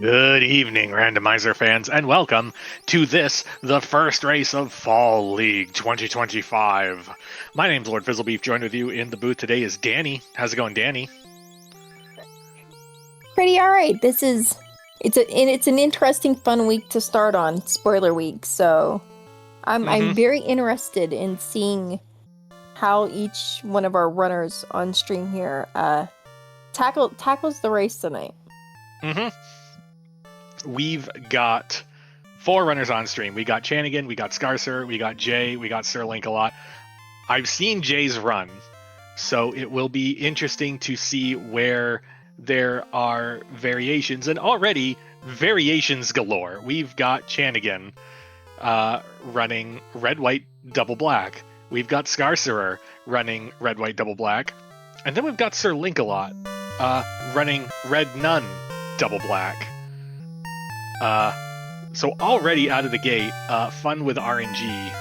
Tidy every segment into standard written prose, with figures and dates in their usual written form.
Good evening, Randomizer fans, and welcome to this, the first race of Fall League 2025. My name's Lord Fizzlebeef. Joined with you in the booth today is Danny. How's it going, Danny? Pretty all right. It's an interesting, fun week to start on, spoiler week. So I'm very interested in seeing how each one of our runners on stream here tackles the race tonight. We've got 4 runners on stream. We got Chanigan, we got Scarcer, we got Jay, we got Sir Link-a-Lot. I've seen Jay's run, so it will be interesting to see where there are variations, and already variations galore. We've got Chanigan running red, white, double black. We've got Scarcerer running red, white, double black. And then we've got Sir Link-a-Lot running red, none, double black. So already out of the gate, fun with RNG.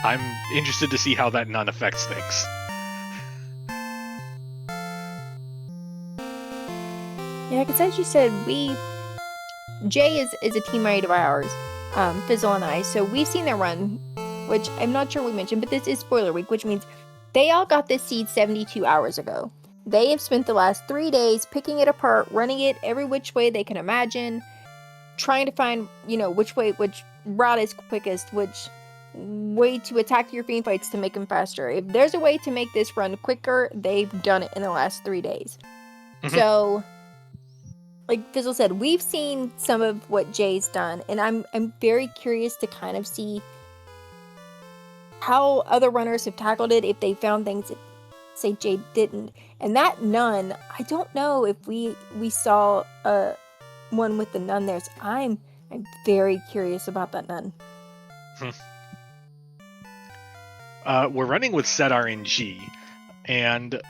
I'm interested to see how that none affects things. Yeah, because as you said, Jay is a teammate of ours, Fizzle and I. So we've seen their run, which I'm not sure we mentioned, but this is spoiler week, which means they all got this seed 72 hours ago. They have spent the last 3 days picking it apart, running it every which way they can imagine, trying to find, which route is quickest, which way to attack your fiend fights to make them faster. If there's a way to make this run quicker, they've done it in the last 3 days. So, like Fizzle said, we've seen some of what Jay's done, and I'm very curious to kind of see how other runners have tackled it, if they found things that, say, Jay didn't. And that none, I don't know if we saw one with the none there. So I'm very curious about that none. We're running with set RNG, and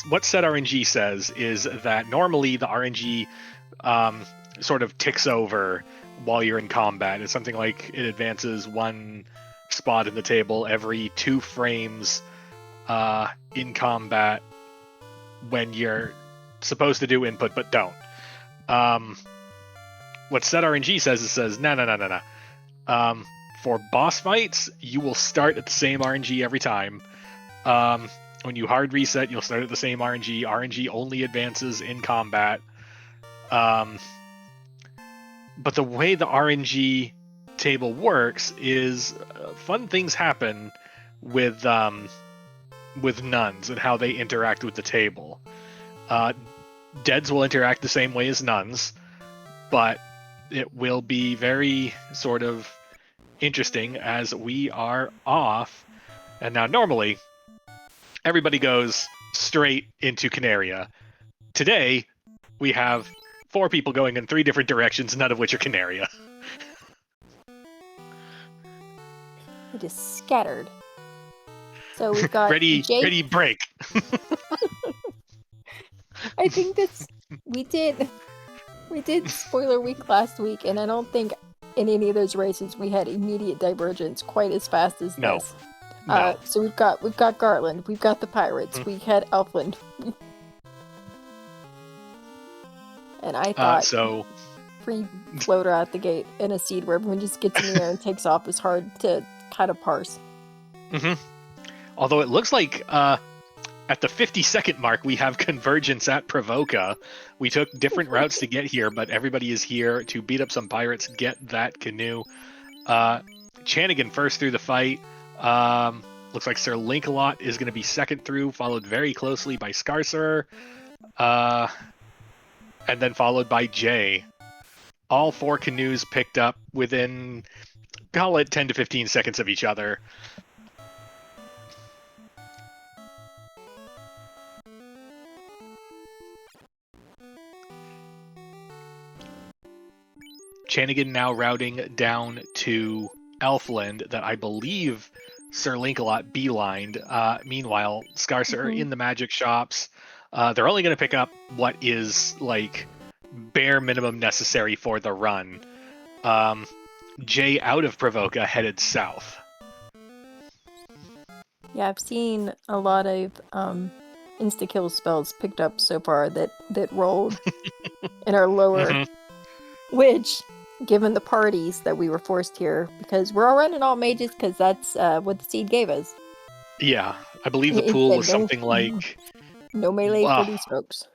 what set RNG says is that normally the RNG sort of ticks over while you're in combat. It's something like it advances 1 spot in the table every 2 frames in combat when you're supposed to do input but don't. What set RNG says, it says no. For boss fights, you will start at the same RNG every time. When you hard reset, you'll start at the same RNG. RNG only advances in combat. But the way the RNG table works is fun things happen with nuns and how they interact with the table. Deads will interact the same way as nuns, but it will be very sort of interesting as we are off. And now normally everybody goes straight into Canaria. Today we have 4 people going in 3 different directions, none of which are Canaria. It is scattered. So we've got ready, Jay. ready, break. I think we did spoiler week last week, and I don't think in any of those races we had immediate divergence quite as fast as this. No. So we've got Garland, we've got the Pirates, we had Elfland. And I thought free floater out the gate in a seed where everyone just gets in the air and takes off is hard to kind of parse. Although it looks like at the 50-second mark we have Convergence at Provoka. We took different routes to get here, but everybody is here to beat up some pirates, get that canoe. Chanigan first through the fight. Looks like Sir Link-a-Lot is going to be second through, followed very closely by Scarcer. And then followed by Jay. All 4 canoes picked up within, call it 10 to 15 seconds of each other. Chanigan now routing down to Elfland that I believe Sir Link-a-Lot beelined. Meanwhile, Scarcer in the magic shops. They're only going to pick up what is like bare minimum necessary for the run. Jay out of Provoka headed south. Yeah, I've seen a lot of insta-kill spells picked up so far that rolled in our lower, which, given the parties that we were forced here, because we're all running all mages, because that's what the seed gave us. Yeah, I believe the It pool said was something like... no melee for these folks.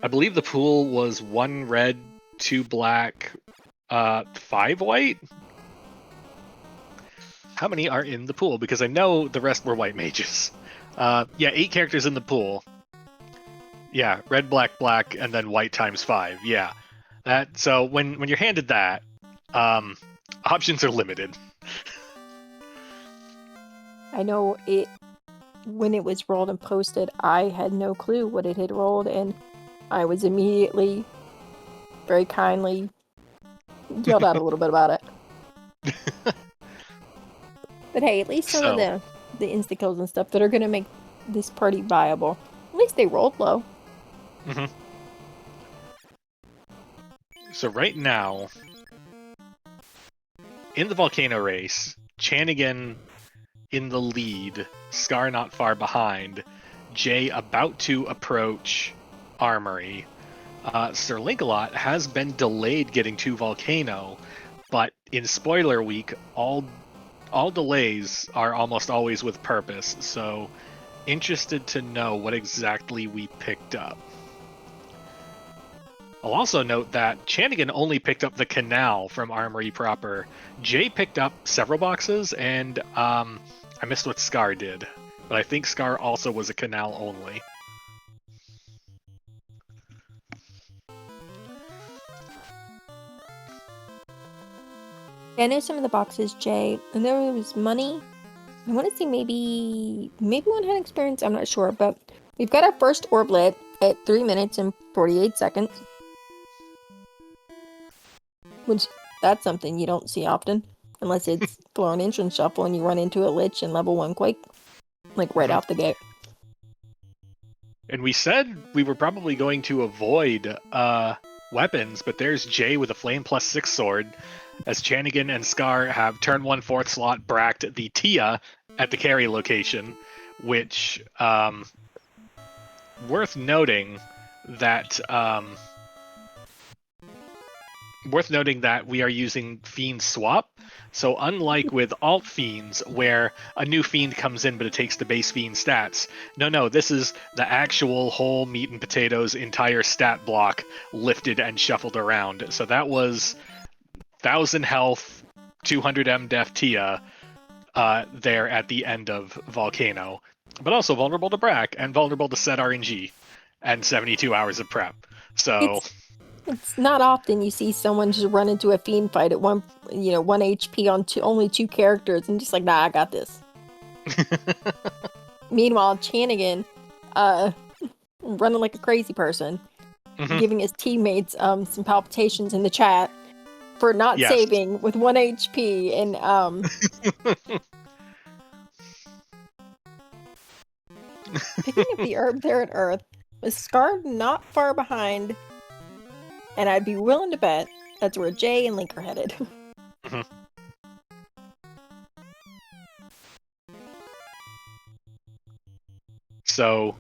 I believe the pool was 1 red, 2 black, 5 white? How many are in the pool? Because I know the rest were white mages. Yeah, 8 characters in the pool. Yeah, red, black, black, and then white times 5. Yeah. So when you're handed that, options are limited. I know it... When it was rolled and posted, I had no clue what it had rolled, and I was immediately, very kindly, yelled out a little bit about it. But hey, at least some of the insta-kills and stuff that are going to make this party viable, at least they rolled low. Mm-hmm. So right now, in the volcano race, Chanigan in the lead, Scar not far behind, Jay about to approach Armory. Sir Linkalot has been delayed getting to Volcano, but in spoiler week, all delays are almost always with purpose, so interested to know what exactly we picked up. I'll also note that Chanigan only picked up the canal from Armory proper. Jay picked up several boxes, and I missed what Scar did, but I think Scar also was a canal only. I know some of the boxes, Jay, and there was money. I want to say maybe one had experience, I'm not sure, but we've got our first orb lit at 3 minutes and 48 seconds. Which, that's something you don't see often, unless it's Flown Entrance Shuffle and you run into a Lich in level 1 Quake, like right off the gate. And we said we were probably going to avoid weapons, but there's Jay with a Flame +6 sword, as Chanigan and Scar have turn 1 4th slot bracked the Tia at the carry location, which, worth noting that we are using Fiend Swap. So unlike with Alt Fiends, where a new Fiend comes in but it takes the base Fiend stats, no, this is the actual whole meat and potatoes entire stat block lifted and shuffled around. So that was 1000 health, 200 MDef Tia there at the end of Volcano. But also vulnerable to Brack and vulnerable to set RNG and 72 hours of prep. So... It's not often you see someone just run into a Fiend fight at 1 HP on only 2 characters and just like, nah, I got this. Meanwhile, Chanigan, running like a crazy person, giving his teammates some palpitations in the chat for not saving with 1 HP, and picking up the herb there at Earth, with Scar not far behind. And I'd be willing to bet that's where Jay and Link are headed. So,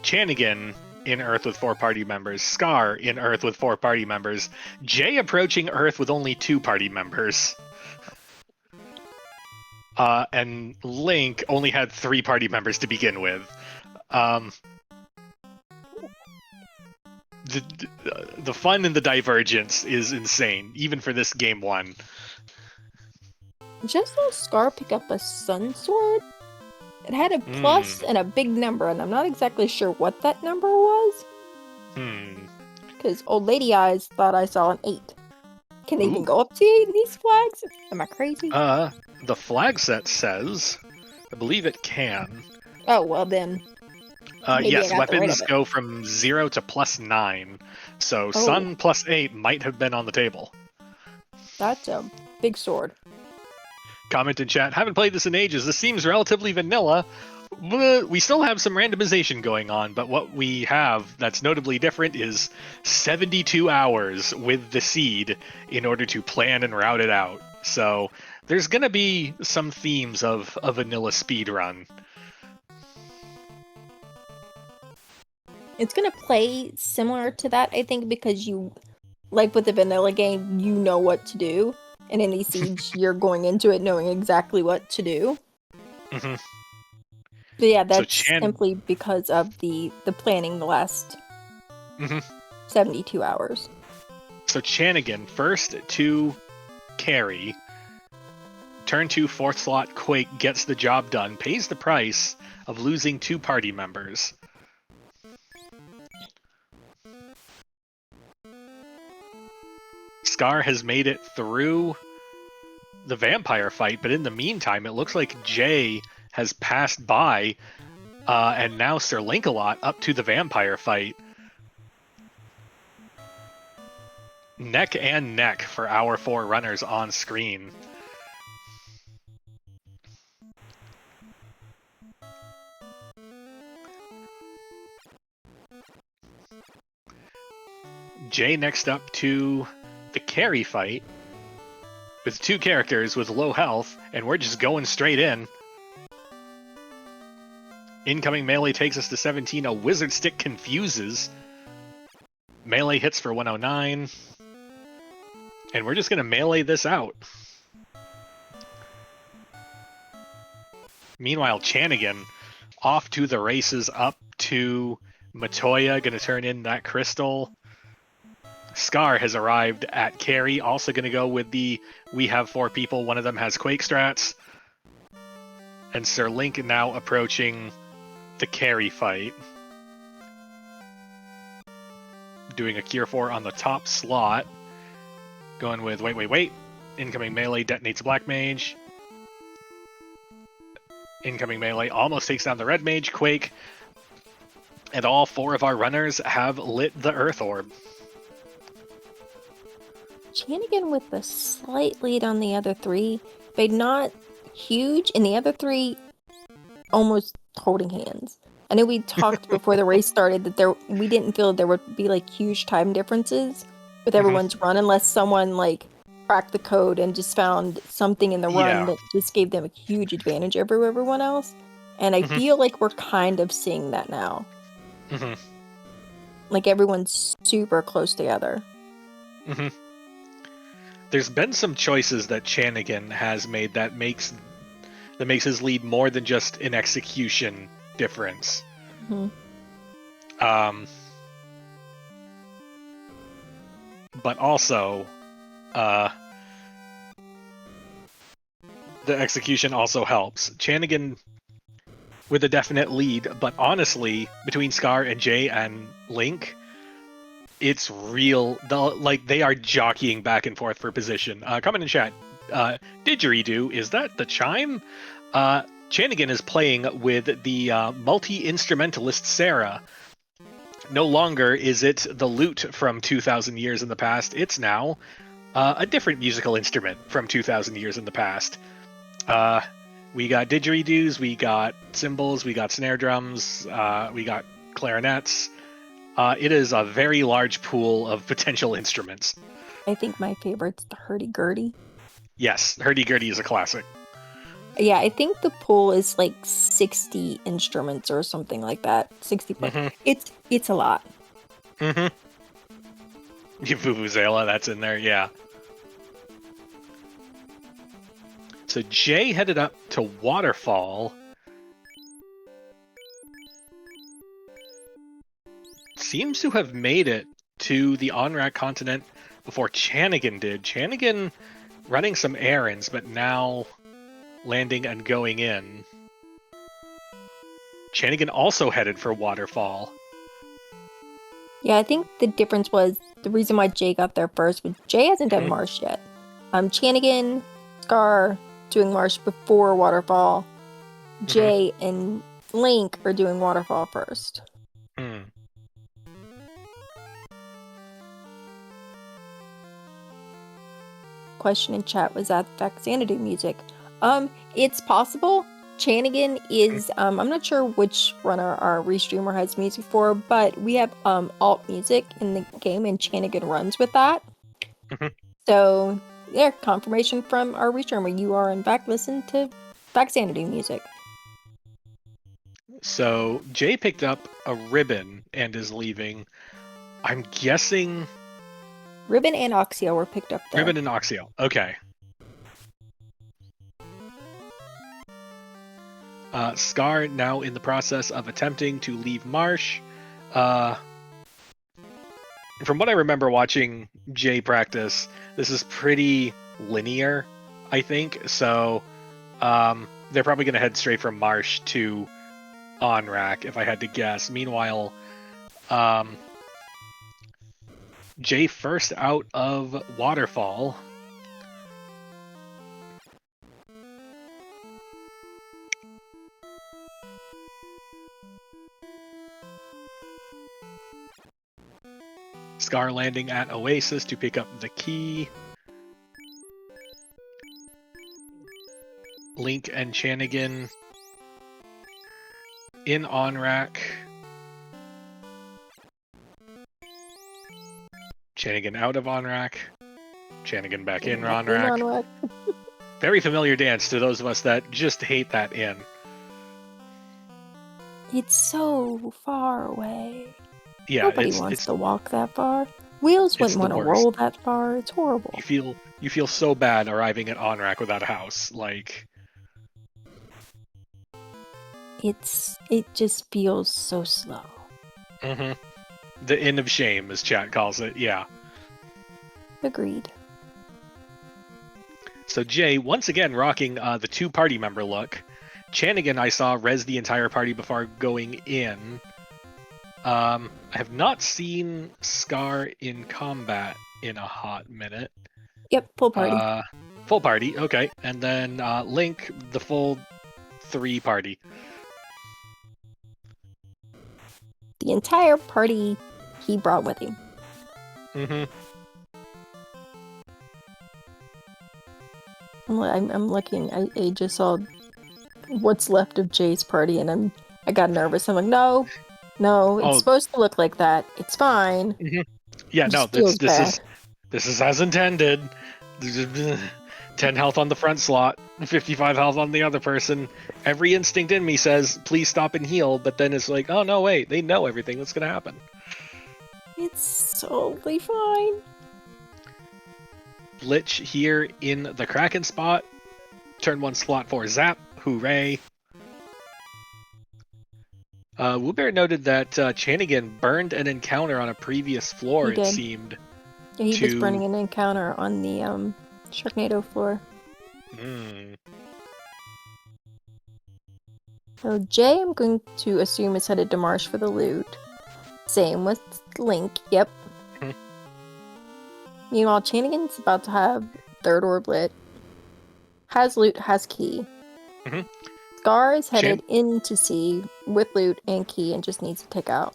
Chanigan in Earth with 4 party members, Scar in Earth with 4 party members, Jay approaching Earth with only 2 party members. And Link only had 3 party members to begin with. The fun and the divergence is insane, even for this game 1. Just saw Scar pick up a Sun Sword. It had a plus and a big number, and I'm not exactly sure what that number was. Because Old Lady Eyes thought I saw an 8. Can they even go up to 8 in these flags? Am I crazy? The flag set says, I believe it can. Oh, well then... yes, weapons go from 0 to +9, so Sun +8 might have been on the table. That's a big sword. Comment in chat, haven't played this in ages, this seems relatively vanilla, but we still have some randomization going on, but what we have that's notably different is 72 hours with the seed in order to plan and route it out. So there's gonna be some themes of a vanilla speedrun. It's gonna play similar to that, I think, because you, like with the vanilla game, you know what to do, and in the Siege, you're going into it knowing exactly what to do. Mm-hmm. So yeah, So that's simply because of the planning the last 72 hours. So Chanigan, first to carry. Turn 2 4th slot Quake gets the job done, pays the price of losing 2 party members. Scar has made it through the vampire fight, but in the meantime, it looks like Jay has passed by, and now Sir Link-a-Lot up to the vampire fight. Neck and neck for our 4 runners on screen. Jay next up to the carry fight with 2 characters with low health, and we're just going straight in. Incoming melee takes us to 17. A wizard stick confuses. Melee hits for 109. And we're just going to melee this out. Meanwhile, Chanigan off to the races up to Matoya, going to turn in that crystal. Scar has arrived at carry, also going to go with the we have 4 people, one of them has Quake strats. And Sir Link now approaching the carry fight. Doing a Cure 4 on the top slot. Going with wait. Incoming melee detonates Black Mage. Incoming melee almost takes down the Red Mage. Quake. And all 4 of our runners have lit the Earth Orb. Chanigan with a slight lead on the other 3, but not huge, and the other 3 almost holding hands. I know we talked before the race started that we didn't feel there would be like huge time differences with everyone's run unless someone like cracked the code and just found something in the run that just gave them a huge advantage over everyone else. And I feel like we're kind of seeing that now. Like everyone's super close together. There's been some choices that Chanigan has made that makes his lead more than just an execution difference. But also, the execution also helps. Chanigan with a definite lead, but honestly, between Scar and Jay and Link, it's real. They are jockeying back and forth for position. Comment in chat. Didgeridoo, is that the chime? Chanigan is playing with the multi-instrumentalist Sarah. No longer is it the lute from 2,000 years in the past. It's now a different musical instrument from 2,000 years in the past. We got didgeridoos, we got cymbals, we got snare drums, we got clarinets. It is a very large pool of potential instruments. I think my favorite's the hurdy-gurdy. Yes, hurdy-gurdy is a classic. Yeah, I think the pool is like 60 instruments or something like that. 60 plus. It's a lot. Vuvuzela, that's in there, yeah. So Jay headed up to Waterfall. Seems to have made it to the Onrak continent before Chanigan did. Chanigan running some errands, but now landing and going in. Chanigan also headed for Waterfall. Yeah, I think the difference was the reason why Jay got there first was Jay hasn't done Marsh yet. Chanigan, Scar doing Marsh before Waterfall. Jay and Link are doing Waterfall first. Question in chat, was that Vaxanadu music? It's possible. Chanigan is, I'm not sure which runner our restreamer has music for, but we have alt music in the game and Chanigan runs with that. So, yeah, confirmation from our restreamer. You are in fact listening to Vaxanadu music. So Jay picked up a ribbon and is leaving. I'm guessing Ribbon and Oxio were picked up there. ribbon and Oxio. Okay. Scar now in the process of attempting to leave Marsh. From what I remember watching Jay practice, this is pretty linear, I think. So they're probably going to head straight from Marsh to on-rack, if I had to guess. Meanwhile, Jay first out of Waterfall. Scar landing at Oasis to pick up the key. Link and Chanigan in on-rack. Chanigan out of on-rack. Chanigan back in on-rack. Very familiar dance to those of us that just hate that in. It's so far away. Yeah, Nobody wants to walk that far. Wheels wouldn't want to roll that far. It's horrible. You feel so bad arriving at on-rack without a house. Like, it just feels so slow. Mm-hmm. The inn of shame, as chat calls it. Yeah. Agreed. So Jay once again rocking the two party member look. Chanigan I saw res the entire party before going in. I have not seen Scar in combat in a hot minute. Yep, full party. Full party, okay. And then Link, the full 3 party. The entire party he brought with him. Mm-hmm. I'm looking. I just saw what's left of Jay's party, and I got nervous. I'm like, no, it's supposed to look like that. It's fine. Mm-hmm. Yeah, no, this is as intended. 10 health on the front slot, 55 health on the other person. Every instinct in me says, please stop and heal, but then it's like, oh no, wait, they know everything that's gonna happen. It's totally fine. Lich here in the Kraken spot. Turn 1 slot 4 zap. Hooray. Woobear noted that Chanigan burned an encounter on a previous floor, it seemed. Yeah, he was burning an encounter on the Sharknado floor. So Jay, I'm going to assume, is headed to Marsh for the loot. Same with Link, yep. Meanwhile, Chanigan's about to have third orb lit. Has loot, has key. Scar is headed into C with loot and key and just needs to take out.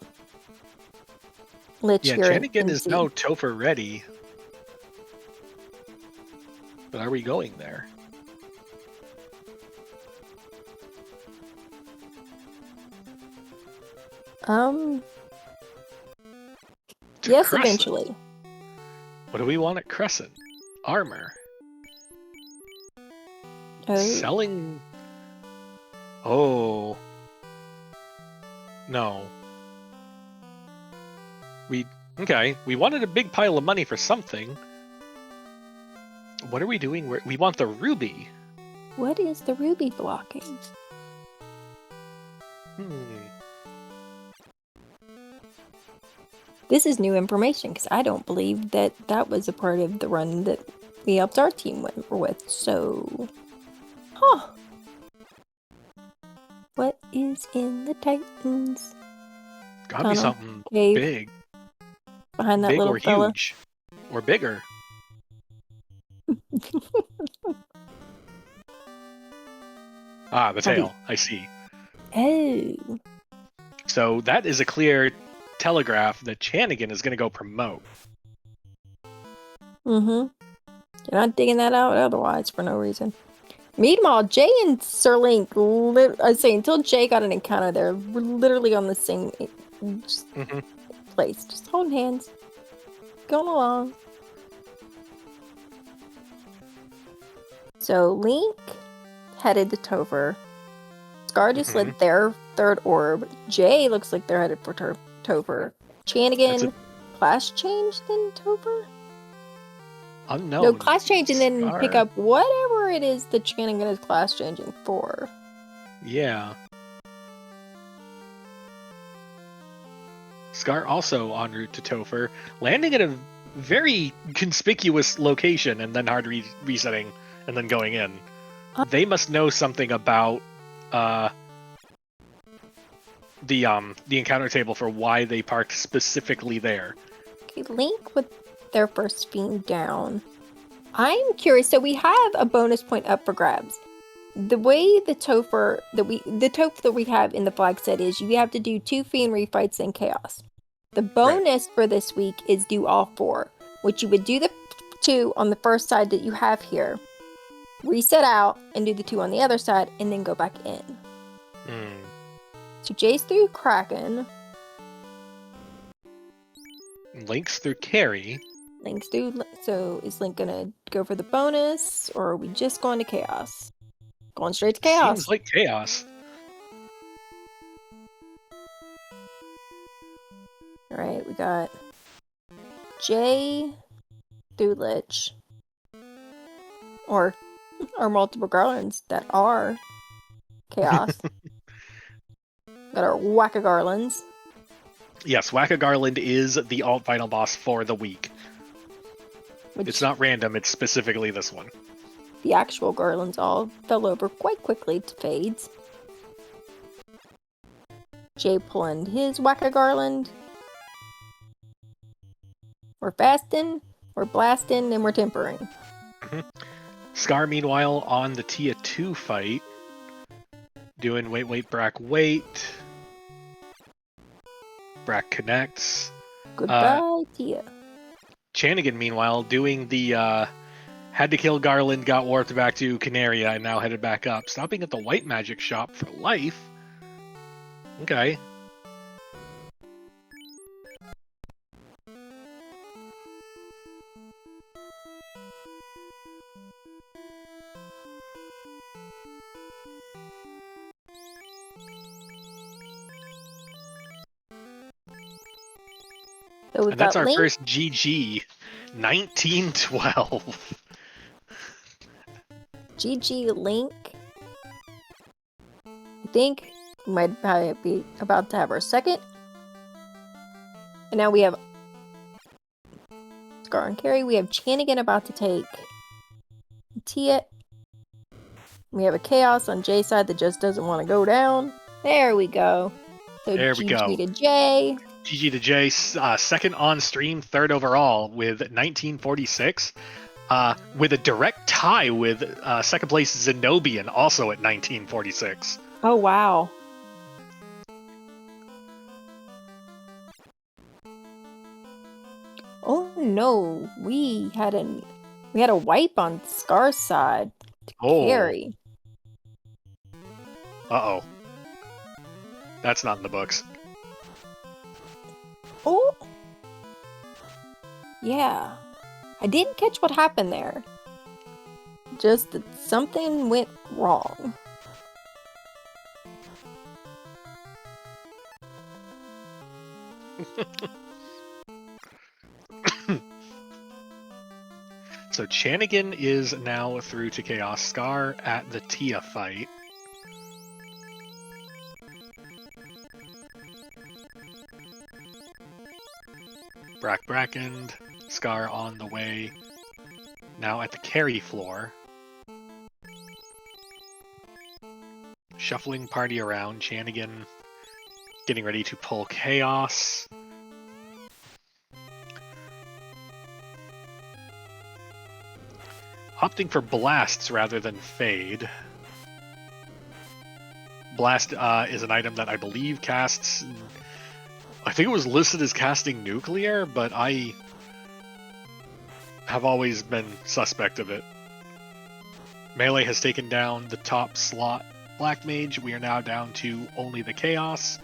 Lich here Chanigan is now Topher ready. But are we going there? Yes, Crescent. eventually. What do we want at Crescent? Armor. Selling. Oh. No. Okay. We wanted a big pile of money for something. What are we doing? We want the ruby. What is the ruby blocking? This is new information because I don't believe that was a part of the run that we helped our team with. So, what is in the Titans? Gotta be something big. Behind that big little or fella. Huge. Or bigger. The tail. I see. Oh. So that is a clear telegraph that Chanigan is going to go promote. You're not digging that out otherwise for no reason. Meanwhile, Jay and Sir Link, I say until Jay got an encounter there, we're literally on the same place. Just holding hands. Going along. So Link headed to Topher. Scar just lit their third orb. Jay looks like they're headed for Topher. Chanigan, class change then Topher? Unknown. No, class change and then Scar. pick up whatever it is that Chanigan is class changing for. Yeah. Scar also en route to Topher, landing at a very conspicuous location and then hard resetting and then going in. They must know something about the encounter table for why they parked specifically there. Okay, Link with their first fiend down. I'm curious. So we have a bonus point up for grabs. The way the Topher that we have in the flag set is you have to do 2 fiend refights in chaos. The bonus for this week is do all 4, which you would do the 2 on the first side that you have here, reset out, and do the 2 on the other side, and then go back in. So Jay's through Kraken. Link's through Carry. Link's through. So is Link gonna go for the bonus, or are we just going to chaos? Going straight to chaos. Seems like chaos. Alright, we got Jay through Lich. Or multiple garlands that are chaos. Got our Wacka Garlands. Yes, Wacka Garland is the alt final boss for the week. It's not random, it's specifically this one. The actual garlands all fell over quite quickly to fades. Jay pulling his Wacka Garland. We're fasting, we're blasting, and we're tempering. Scar, meanwhile, on the Tia 2 fight. Doing wait, Brack, wait. Brack connects. Goodbye, Tia. Chanigan, meanwhile, doing the had to kill Garland, got warped back to Canaria, and now headed back up. Stopping at the White Magic Shop for life. Okay. So and that's our Link. first GG. 1912. GG Link. I think we might probably be about to have our second. And now we have Scar and Carry. We have Chanigan about to take Tia. We have a Chaos on Jay's side that just doesn't want to go down. There we go. So there we go. GG to Jay. GG to Jay, second on stream, third overall with 1946, with a direct tie with second place Zenobian, also at 1946. Oh, wow. Oh no, we had a wipe on Scar's side to Carry. Uh-oh. That's not in the books. Oh! Yeah. I didn't catch what happened there. Just that something went wrong. So Chanigan is now through to Chaos. Scar at the Tia fight. Brackened, Scar on the way, now at the carry floor. Shuffling party around, Chanigan getting ready to pull Chaos. Opting for blasts rather than fade. Blast is an item that I believe casts... I think it was listed as casting nuclear, but I have always been suspect of it. Melee has taken down the top slot Black Mage. We are now down to only the Chaos.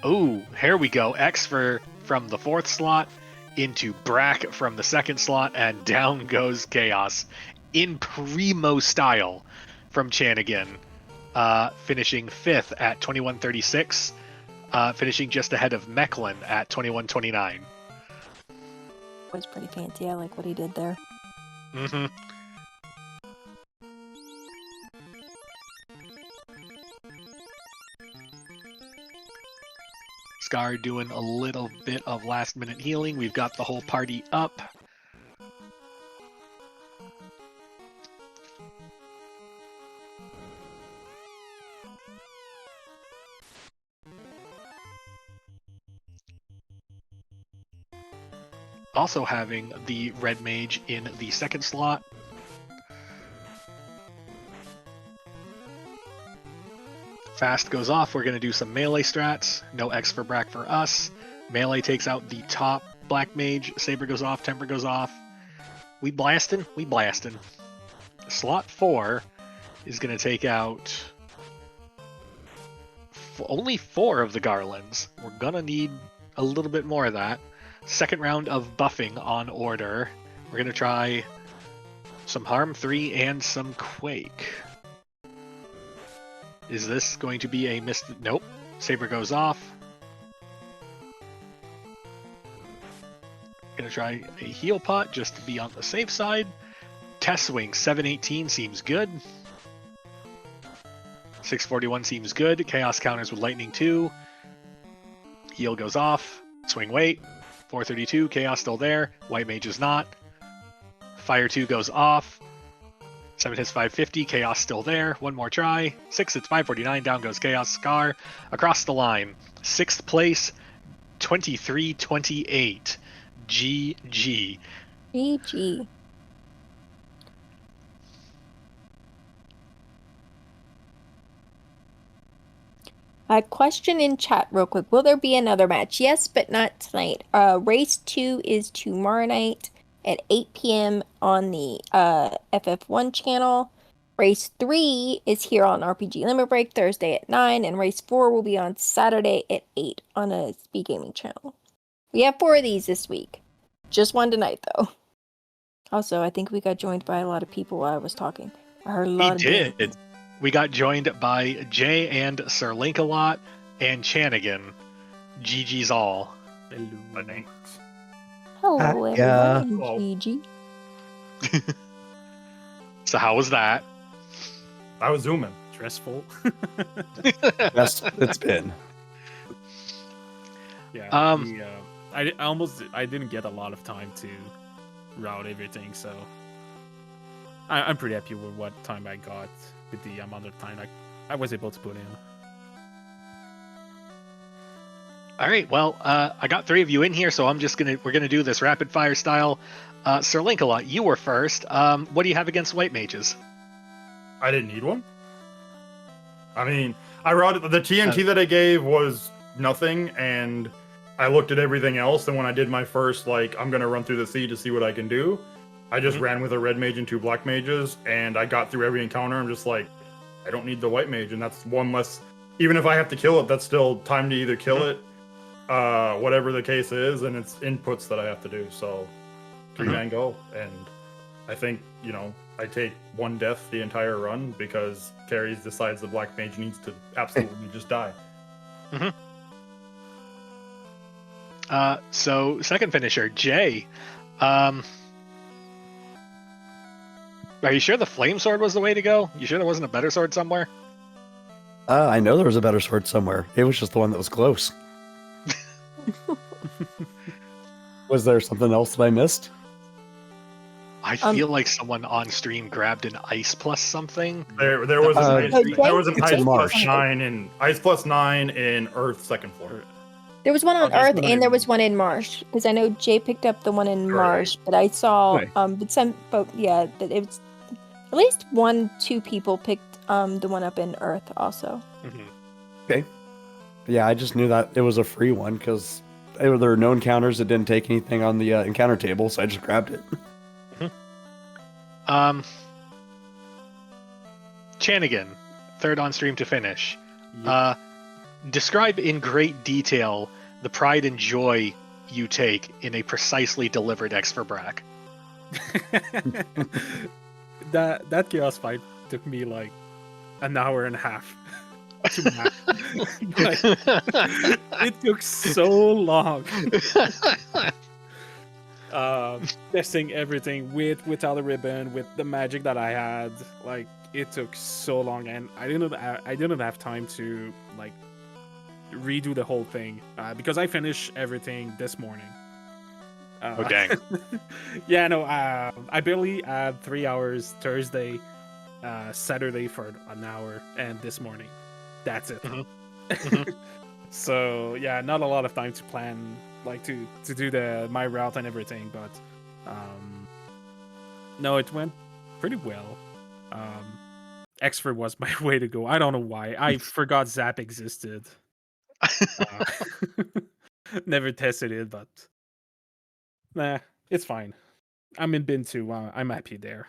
Oh, here we go. X from the fourth slot into Brack from the second slot, and down goes Chaos in primo style from Chanigan. finishing 5th at 2136, finishing just ahead of Mechlin at 2129. Was pretty fancy. I like what he did there. Mm-hmm. Scar doing a little bit of last-minute healing. We've got the whole party up. Also having the red mage in the second slot. Fast goes off. We're going to do some melee strats. No X for Brack for us. Melee takes out the top black mage. Saber goes off. Temper goes off. We blasting? We blasting. Slot 4 is going to take out only 4 of the garlands. We're going to need a little bit more of that. Second round of buffing on order. We're going to try some Harm 3 and some Quake. Is this going to be a miss? Nope. Saber goes off. Gonna try a heal pot just to be on the safe side. Test swing 718 seems good. 641 seems good. Chaos counters with lightning 2. Heal goes off. Swing weight. 432. Chaos still there. White mage is not. Fire 2 goes off. 7 hits 550, Chaos still there. One more try. 6 hits 549, down goes Chaos. Scar across the line. 6th place, 23-28. GG. GG. A question in chat real quick. Will there be another match? Yes, but not tonight. Race 2 is tomorrow night at 8 p.m. on the FF1 channel. Race 3 is here on RPG Limit Break Thursday at 9, and Race 4 will be on Saturday at 8 on a Speed Gaming channel. We have 4 of these this week. Just one tonight, though. Also, I think we got joined by a lot of people while I was talking. I heard a lot of did. We got joined by Jay and Sir Link-a-Lot and Chanigan. GG's all. Hello. Hello, everyone, and GG. So how was that? I was zooming. Stressful. Yes, it's been. Yeah. I didn't get a lot of time to route everything, so I'm pretty happy with what time I got with the amount of time I was able to put in. All right, well, I got 3 of you in here, so we're gonna do this rapid fire style. Sir Link-a-Lot, you were first. What do you have against white mages? I didn't need one. I mean, I routed the TNT that I gave was nothing, and I looked at everything else. And when I did my first, I'm gonna run through the sea to see what I can do, I just ran with a red mage and 2 black mages, and I got through every encounter. I'm just like, I don't need the white mage, and that's one less. Even if I have to kill it, that's still time to either kill it, whatever the case is, and it's inputs that I have to do. So, 3-man go, and I think I take 1 death the entire run because Carries decides the black mage needs to absolutely just die. So second finisher, Jay. Are you sure the flame sword was the way to go? You sure there wasn't a better sword somewhere? I know there was a better sword somewhere. It was just the one that was close. Was there something else that I missed? I feel like someone on stream grabbed an ice plus something. There was an ice plus Marsh. 9 in ice plus 9 in Earth second floor. There was one on there's Earth, one and there in- was one in Marsh, because I know Jay picked up the one in Right. Marsh, but I saw, Right. that it was at least 1-2 people picked the one up in Earth also. Okay. Yeah, I just knew that it was a free one because there were no encounters that didn't take anything on the encounter table, so I just grabbed it. Chanigan, third on stream to finish. Describe in great detail the pride and joy you take in a precisely delivered X for Brack. that chaos fight took me an hour and a half to map. Like, it took so long. Testing everything without a ribbon, with the magic that I had. Like, it took so long, and I didn't have time to like redo the whole thing because I finished everything this morning. Oh, dang. Yeah, no, I barely had 3 hours Thursday, Saturday for an hour, and this morning. That's it. So yeah, not a lot of time to plan, like to do my route and everything, but no, it went pretty well. Expert was my way to go. I don't know why. I forgot Zap existed. Never tested it, but nah, it's fine. I'm in bin 2. I'm happy there.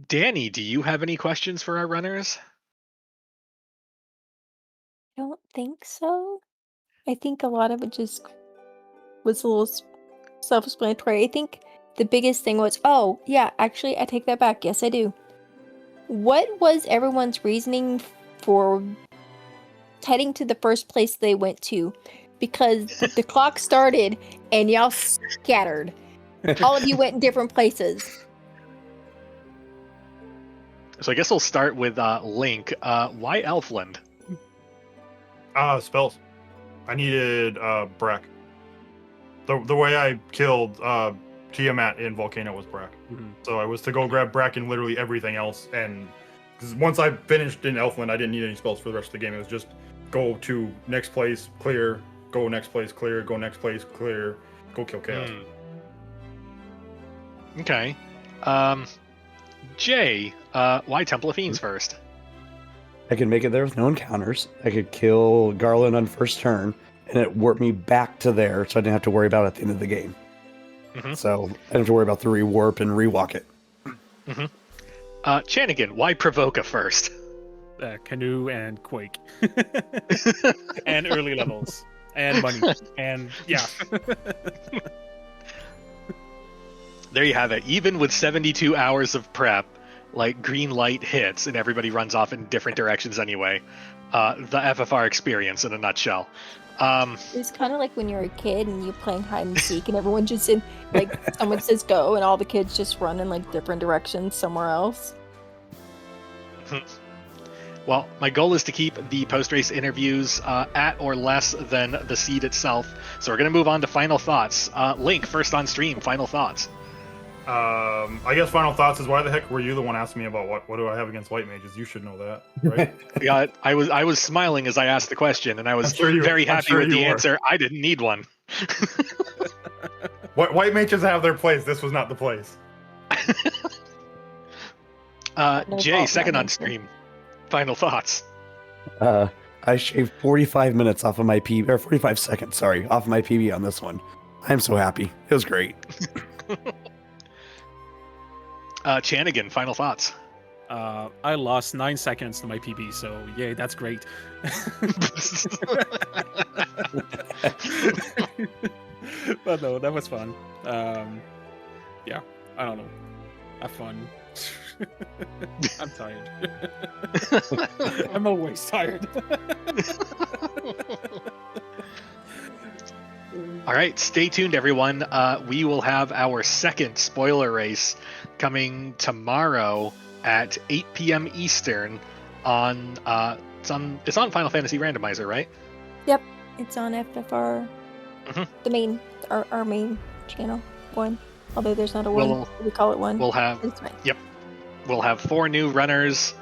Danny, do you have any questions for our runners? I don't think so. I think a lot of it just was a little self-explanatory. I think the biggest thing was, oh, yeah, actually, I take that back. Yes, I do. What was everyone's reasoning for heading to the first place they went to? Because the clock started and y'all scattered. All of you went in different places. So I guess we'll start with Link. Why Elfland? Spells. I needed Brack. The way I killed Tiamat in Volcano was Brack. So I was to go grab Brack and literally everything else. And cause once I finished in Elfland, I didn't need any spells for the rest of the game. It was just go to next place, clear, go next place, clear, go next place, clear, go kill chaos. Okay. Jay, why Temple of Fiends first? I could make it there with no encounters. I could kill Garland on first turn, and it warped me back to there, so I didn't have to worry about it at the end of the game. So I didn't have to worry about the rewarp and rewalk it. Chanigan, why Provoka first? Canoe and Quake. And early levels. And money. And yeah. There you have it. Even with 72 hours of prep, like green light hits and everybody runs off in different directions anyway. The FFR experience in a nutshell. It's kind of like when you're a kid and you're playing hide and seek and everyone just in, like, someone says go and all the kids just run in like different directions somewhere else. Well, my goal is to keep the post-race interviews at or less than the seed itself. So we're going to move on to final thoughts. Link, first on stream, final thoughts. I guess final thoughts is, why the heck were you the one asking me about what do I have against white mages? You should know that, right? Yeah, I was smiling as I asked the question, and I was very happy with the answer. I didn't need one. White mages have their place. This was not the place. Jay, second on stream. Final thoughts. I shaved 45 minutes off of my PB, or 45 seconds, sorry, off of my PB on this one. I'm so happy. It was great. Chanigan, final thoughts. I lost 9 seconds to my PB, so yay, that's great. But no, that was fun. Yeah, I don't know. Have fun. I'm tired. I'm always tired. All right, stay tuned, everyone. We will have our second spoiler race coming tomorrow at 8 p.m. Eastern on it's on Final Fantasy Randomizer, right? Yep, it's on FFR, the main, our main channel one. Although there's not a one, we call it one. We'll have we'll have 4 new runners,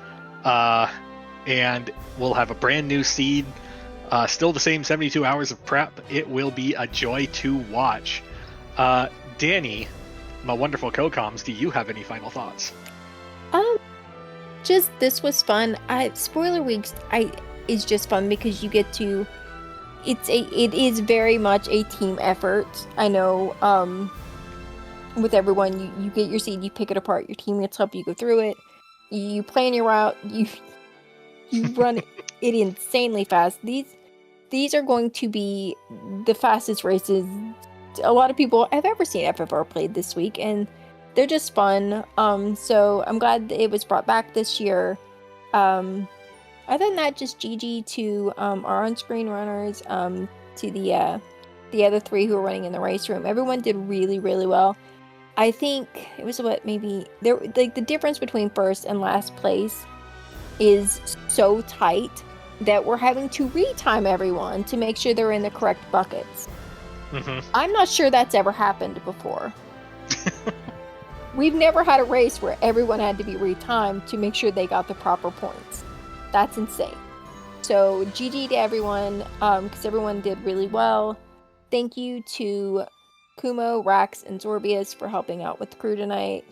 and we'll have a brand new seed. Still the same 72 hours of prep. It will be a joy to watch. Danny, my wonderful co-coms, do you have any final thoughts? Just this was fun. Spoiler weeks is just fun because you get to. It is very much a team effort. I know. With everyone, you get your seed, you pick it apart. Your teammates help you go through it. You plan your route. You run it insanely fast. These are going to be the fastest races a lot of people have ever seen FFR played this week, and they're just fun. So I'm glad that it was brought back this year. Other than that, just GG to our on-screen runners, to the other 3 who were running in the race room. Everyone did really, really well. I think it was the difference between first and last place is so tight that we're having to retime everyone to make sure they're in the correct buckets. I'm not sure that's ever happened before. We've never had a race where everyone had to be retimed to make sure they got the proper points. That's insane. So GG to everyone, because everyone did really well. Thank you to Kumo, Rax, and Zorbius for helping out with the crew tonight.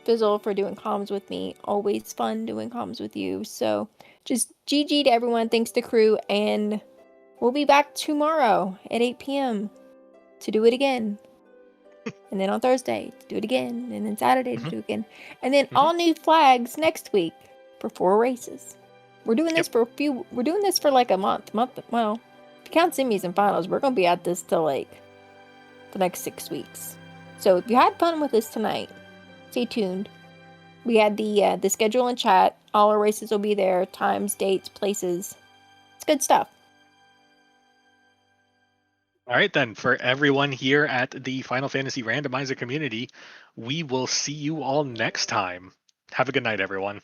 Fizzle for doing comms with me. Always fun doing comms with you. So just GG to everyone. Thanks to crew. And we'll be back tomorrow at 8 p.m. to do it again. And then on Thursday to do it again. And then Saturday to do it again. And then all new flags next week for 4 races. We're doing this we're doing this for like a month. Well, if you count semis and finals, we're going to be at this till like the next 6 weeks. So if you had fun with us tonight, stay tuned. We had the schedule and chat. All our races will be there. Times, dates, places. It's good stuff. All right, then, for everyone here at the Final Fantasy Randomizer community, we will see you all next time. Have a good night, everyone.